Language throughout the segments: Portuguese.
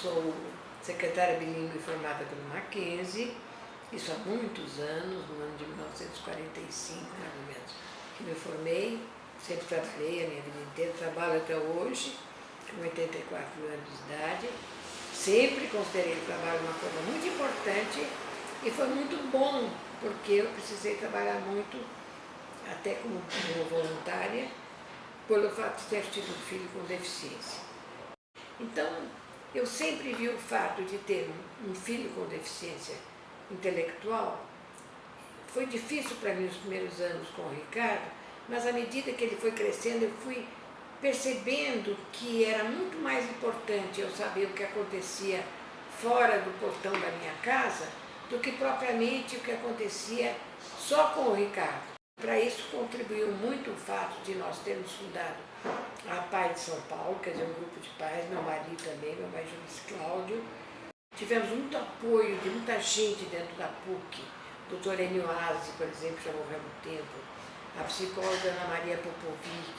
sou secretária bilíngue formada pelo Mackenzie, isso há muitos anos, no ano de 1945, mais ou menos, que me formei, sempre trabalhei a minha vida inteira, trabalho até hoje, com 84 anos de idade, sempre considerei o trabalho uma coisa muito importante e foi muito bom, porque eu precisei trabalhar muito, até como voluntária, pelo fato de ter tido um filho com deficiência. Então, eu sempre vi o fato de ter um filho com deficiência intelectual. Foi difícil para mim os primeiros anos com o Ricardo, mas à medida que ele foi crescendo, eu fui percebendo que era muito mais importante eu saber o que acontecia fora do portão da minha casa do que propriamente o que acontecia só com o Ricardo. Para isso contribuiu muito o fato de nós termos fundado a PAI de São Paulo, quer dizer, um grupo de pais, meu marido também, meu marido Luiz Cláudio. Tivemos muito apoio de muita gente dentro da PUC, doutora Enio Aze, por exemplo, já morreu há muito tempo, a psicóloga Ana Maria Popovic,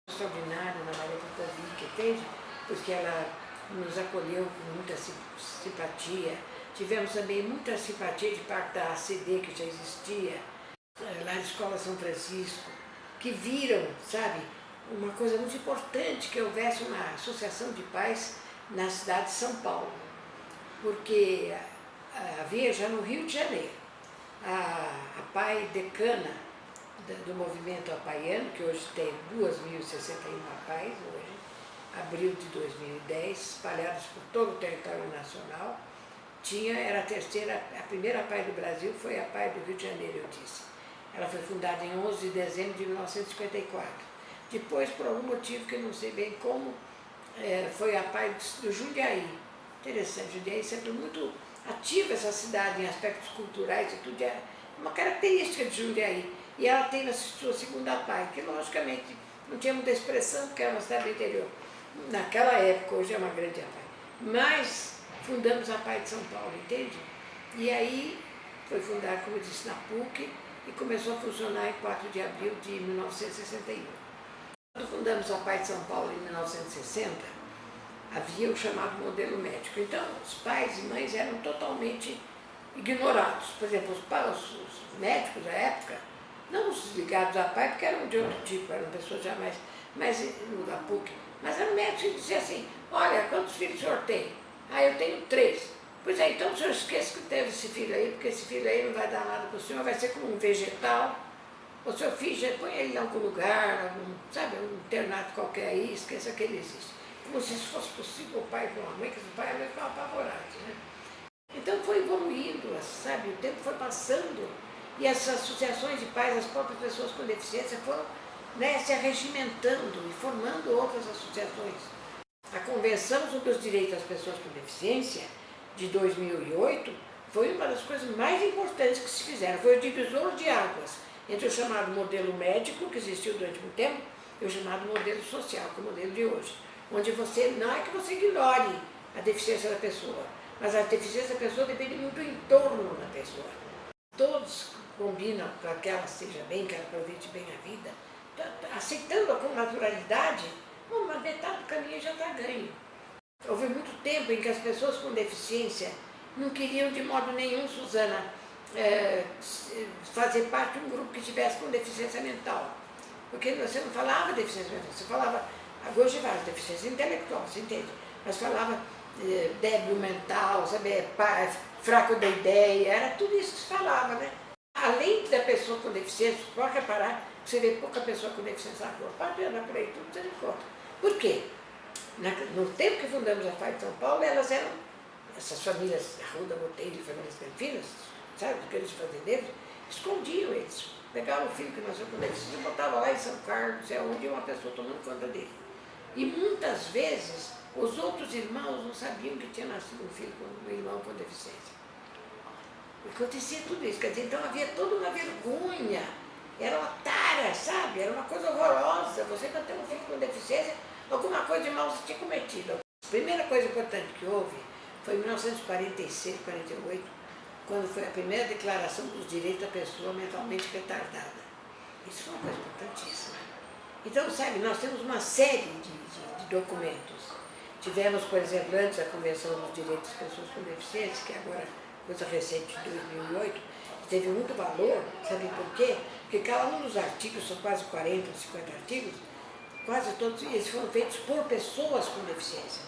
extraordinária Ana Maria Popovic, entende? Porque ela nos acolheu com muita simpatia. Tivemos também muita simpatia de parte da ACD, que já existia, lá na Escola São Francisco, que viram, sabe, uma coisa muito importante, que houvesse uma associação de pais na cidade de São Paulo, porque havia já no Rio de Janeiro a PAI decana do movimento apaiano, que hoje tem 2.061 pais, hoje, abril de 2010, espalhados por todo o território nacional. Era a primeira PAI do Brasil foi a PAI do Rio de Janeiro, eu disse. Ela foi fundada em 11 de dezembro de 1954. Depois, por algum motivo que eu não sei bem como, foi a PAI do Jundiaí. Interessante, Jundiaí é sempre muito ativa, essa cidade em aspectos culturais e tudo, é uma característica de Jundiaí. E ela teve a sua segunda PAI, que logicamente não tinha muita expressão, porque era uma cidade do interior. Naquela época, hoje é uma grande PAI. Mas fundamos a PAI de São Paulo, entende? E aí foi fundada, como eu disse, na PUC, e começou a funcionar em 4 de abril de 1961. Quando fundamos a PAI de São Paulo em 1960, havia o chamado modelo médico. Então, os pais e mães eram totalmente ignorados. Por exemplo, os médicos da época, não os ligados à PAI, porque eram de outro tipo, eram pessoas já mais da PUC, mas eram médicos que diziam assim: olha, quantos filhos o senhor tem? Ah, eu tenho 3. Pois é, então o senhor esquece que teve esse filho aí, porque esse filho aí não vai dar nada para o senhor, vai ser como um vegetal. O seu filho, já põe ele em algum lugar, um internato qualquer aí, esqueça que ele existe. Como se isso fosse possível, o pai com a mãe, que o pai e a mãe ficavam apavorados, né? Então foi evoluindo, sabe, o tempo foi passando, e as associações de pais, as próprias pessoas com deficiência foram, né, se arregimentando e formando outras associações. A Convenção sobre os Direitos das Pessoas com Deficiência, de 2008, foi uma das coisas mais importantes que se fizeram. Foi o divisor de águas entre o chamado modelo médico, que existiu durante muito tempo, e o chamado modelo social, que é o modelo de hoje. Onde não é que você ignore a deficiência da pessoa, mas a deficiência da pessoa depende muito do entorno da pessoa. Todos combinam para que ela esteja bem, que ela aproveite bem a vida, aceitando-a com naturalidade, uma metade do caminho já está ganho. Houve muito tempo em que as pessoas com deficiência não queriam de modo nenhum, Suzana, fazer parte de um grupo que tivesse com deficiência mental. Porque você não falava deficiência mental, você falava, hoje várias deficiência intelectual, você entende? Mas falava débil mental, sabe, fraco da ideia, era tudo isso que se falava, né? Além da pessoa com deficiência, você pode reparar que você vê pouca pessoa com deficiência na rua, pode andar por aí, tudo você encontra. Por quê? No tempo que fundamos a PAI de São Paulo, elas eram, essas famílias, Arruda, Botelho, famílias Campinas, sabe, aqueles fazendeiros, escondiam eles. Pegavam o filho que nasceu com deficiência e botavam lá em São Carlos, não sei onde, uma pessoa tomando conta dele. E muitas vezes, os outros irmãos não sabiam que tinha nascido um filho com um irmão com deficiência. Acontecia tudo isso, quer dizer, então havia toda uma vergonha, era uma tara, sabe, era uma coisa horrorosa, você para ter um filho com deficiência, alguma coisa de mal você tinha cometido. A primeira coisa importante que houve foi em 1946, 48, quando foi a primeira declaração dos direitos da pessoa mentalmente retardada. Isso foi uma coisa importantíssima. Então, sabe, nós temos uma série de documentos Tivemos, por exemplo, antes da Convenção dos Direitos das Pessoas com Deficiência, que agora, coisa recente de 2008, teve muito valor, sabe por quê? Porque cada um dos artigos, são quase 40 ou 50 artigos, quase todos eles foram feitos por pessoas com deficiência.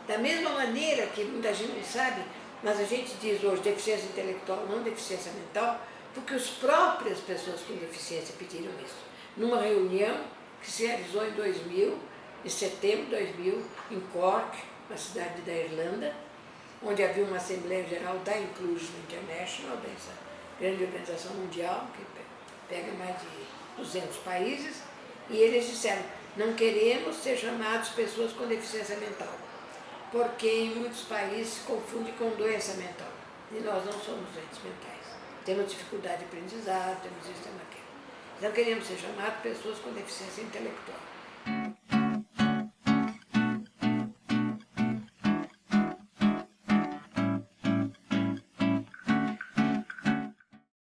Da mesma maneira que muita gente não sabe, mas a gente diz hoje deficiência intelectual, não deficiência mental, porque as próprias pessoas com deficiência pediram isso. Numa reunião que se realizou em 2000, em setembro de 2000, em Cork, na cidade da Irlanda, onde havia uma Assembleia Geral da Inclusion International, dessa grande organização mundial, que pega mais de 200 países, e eles disseram, não queremos ser chamados pessoas com deficiência mental, porque em muitos países se confunde com doença mental, e nós não somos doentes mentais. Temos dificuldade de aprendizado, temos isso, temos aquilo. Então queremos ser chamados pessoas com deficiência intelectual.